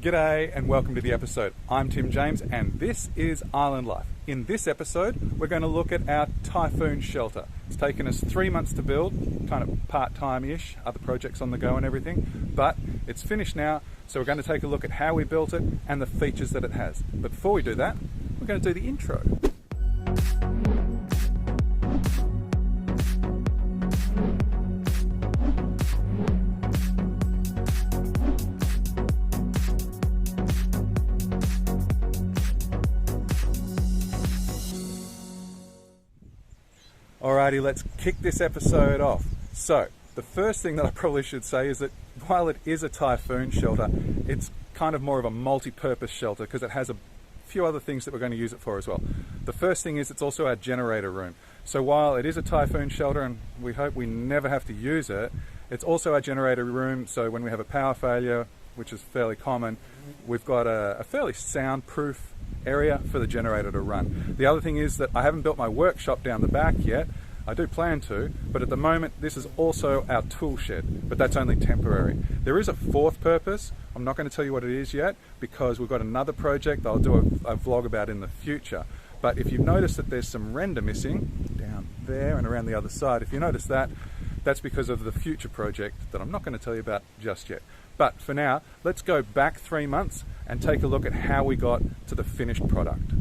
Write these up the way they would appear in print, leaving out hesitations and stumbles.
G'day and welcome to the episode. I'm Tim James and this is Island Life. In this episode, we're going to look at our Typhoon Shelter. It's taken us 3 months to build, kind of part-time-ish, other projects on the go and everything, but it's finished now, so we're going to take a look at how we built it and the features that it has. But before we do that, we're going to do the intro. Alrighty, let's kick this episode off. So, the first thing that I probably should say is that while it is a Typhoon shelter, it's kind of more of a multi-purpose shelter because it has a few other things that we're going to use it for as well. The first thing is it's also our generator room. So while it is a Typhoon shelter and we hope we never have to use it, it's also our generator room, so when we have a power failure, which is fairly common, we've got a fairly soundproof area for the generator to run. The other thing is that I haven't built my workshop down the back yet. I do plan to, but at the moment this is also our tool shed, but that's only temporary. There is a fourth purpose. I'm not going to tell you what it is yet because we've got another project that I'll do a vlog about in the future. But if you've noticed that there's some render missing down there and around the other side, if you notice that, that's because of the future project that I'm not going to tell you about just yet. But for now, let's go back 3 months and take a look at how we got to the finished product.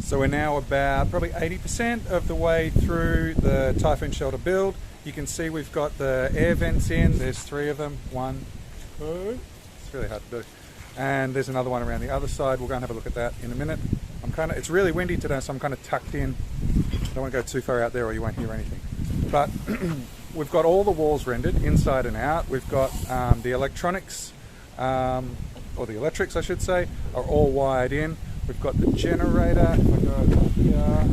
So we're now about probably 80% of the way through the Typhoon Shelter build. You can see we've got the air vents in. There's 3 of them. 1, 2. It's really hard to do. And there's another one around the other side. We'll go and have a look at that in a minute. It's really windy today, so I'm kind of tucked in. I don't want to go too far out there or you won't hear anything. But we've got all the walls rendered inside and out. We've got the electronics, or the electrics I should say, are all wired in. We've got the generator. If I go over here,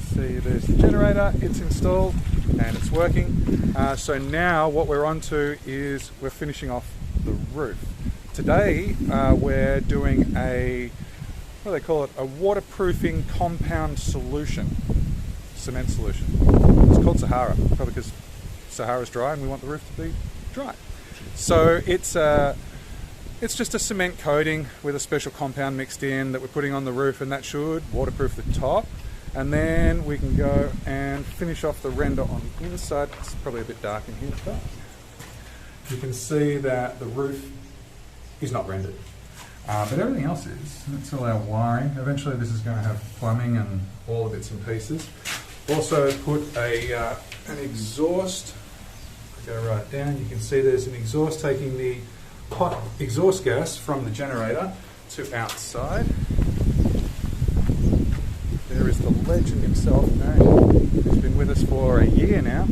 see there's the generator. It's installed and it's working. So now what we're on to is we're finishing off the roof. Today we're doing what do they call it? A waterproofing compound solution, cement solution. It's called Sahara, probably because Sahara's dry and we want the roof to be dry. So it's just a cement coating with a special compound mixed in that we're putting on the roof, and that should waterproof the top. And then we can go and finish off the render on the inside. It's probably a bit dark in here, but you can see that the roof is not rendered. But everything else is. That's all our wiring. Eventually this is going to have plumbing and all the bits and pieces. Also put an exhaust. Go right down. You can see there's an exhaust taking the hot exhaust gas from the generator to outside. There is the legend himself, who's been with us for a year now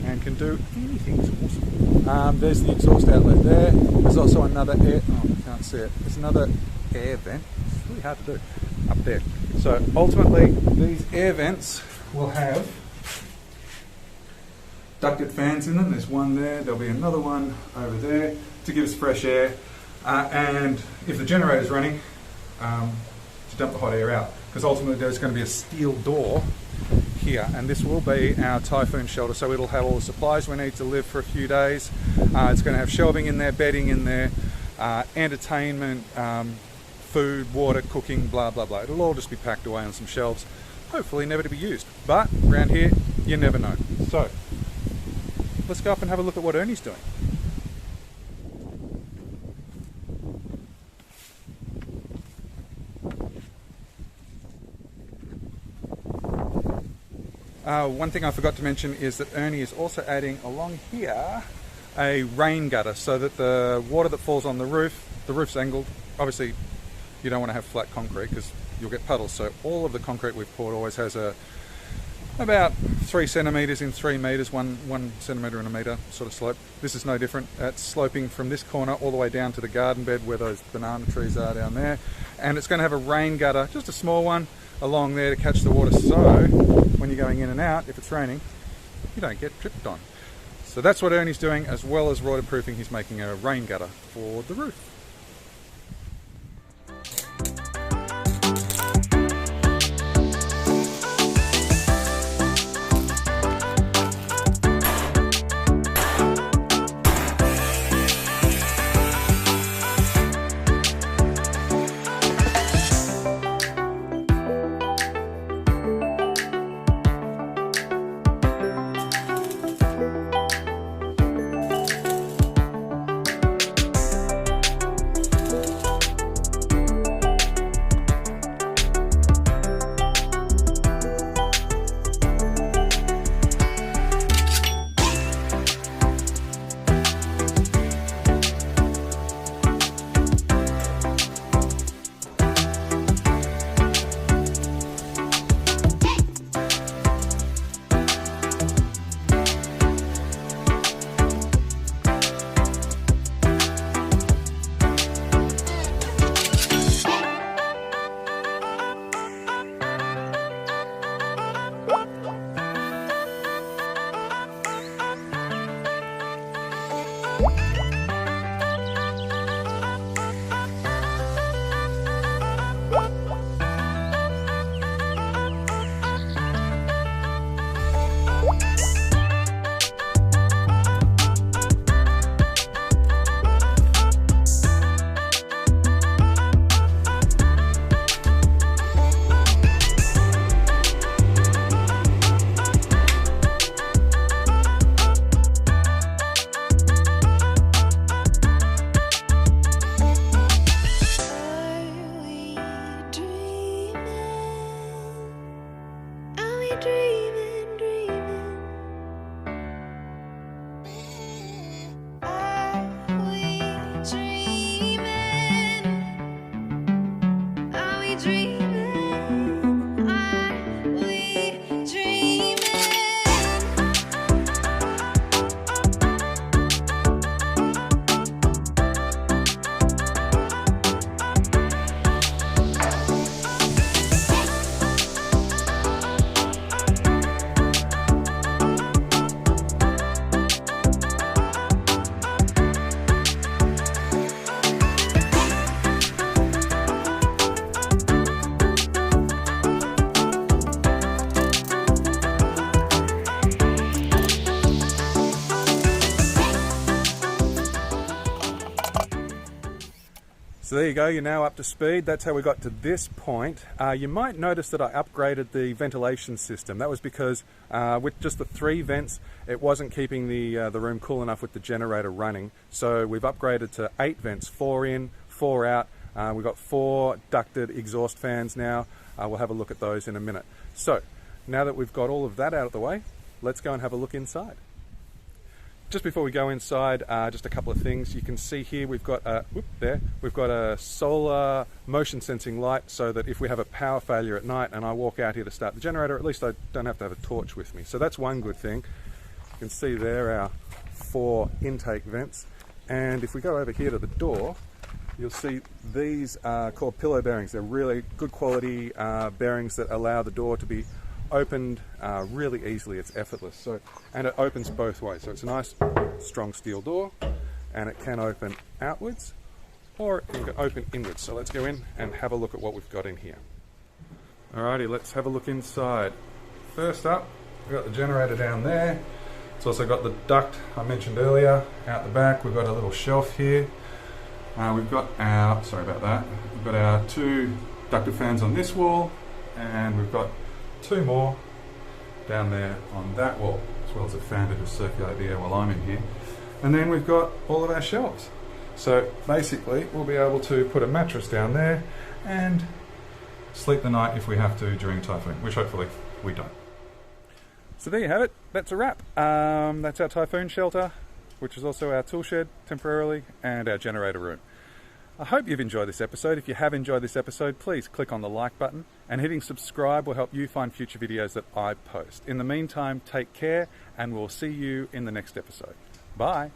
and can do anything. It's awesome. There's the exhaust outlet there. There's also another I can't see it. There's another air vent. It's really hard to do up there. So ultimately, these air vents will have ducted fans in them. There's one there. There'll be another one over there to give us fresh air, and if the generator is running, to dump the hot air out, because ultimately there's going to be a steel door here, and this will be our Typhoon Shelter, so it'll have all the supplies we need to live for a few days. It's going to have shelving in there, bedding in there, entertainment, food, water, cooking, blah blah blah. It'll all just be packed away on some shelves, hopefully never to be used, but around here you never know. So let's go up and have a look at what Ernie's doing. One thing I forgot to mention is that Ernie is also adding along here a rain gutter so that the water that falls on the roof's angled. Obviously you don't want to have flat concrete because you'll get puddles, so all of the concrete we've poured always has a about 3 centimetres in 3 metres, 1 centimetre and a metre sort of slope. This is no different. It's sloping from this corner all the way down to the garden bed where those banana trees are down there. And it's going to have a rain gutter, just a small one, along there to catch the water, so when you're going in and out, if it's raining, you don't get dripped on. So that's what Ernie's doing, as well as waterproofing. He's making a rain gutter for the roof. So there you go, you're now up to speed. That's how we got to this point. You might notice that I upgraded the ventilation system. That was because with just the 3 vents, it wasn't keeping the room cool enough with the generator running. So we've upgraded to 8 vents, 4 in, 4 out. We've got 4 ducted exhaust fans now. We'll have a look at those in a minute. So now that we've got all of that out of the way, let's go and have a look inside. Just before we go inside, just a couple of things. You can see here we've got a solar motion sensing light, so that if we have a power failure at night and I walk out here to start the generator, at least I don't have to have a torch with me. So that's one good thing. You can see there our 4 intake vents. And if we go over here to the door, you'll see these are called pillow bearings. They're really good quality bearings that allow the door to be opened really easily. It's effortless. So, and it opens both ways. So it's a nice strong steel door, and it can open outwards or it can open inwards. So let's go in and have a look at what we've got in here. Alrighty, let's have a look inside. First up, we've got the generator down there. It's also got the duct I mentioned earlier out the back. We've got a little shelf here. We've got our, we've got our 2 ducted fans on this wall, and we've got 2 more down there on that wall, as well as a fan to just circulate the air while I'm in here. And then we've got all of our shelves. So basically we'll be able to put a mattress down there and sleep the night if we have to during typhoon, which hopefully we don't. So there you have it, that's a wrap. That's our typhoon shelter, which is also our tool shed temporarily, and our generator room. I hope you've enjoyed this episode. If you have enjoyed this episode, please click on the like button, and hitting subscribe will help you find future videos that I post. In the meantime, take care, and we'll see you in the next episode. Bye.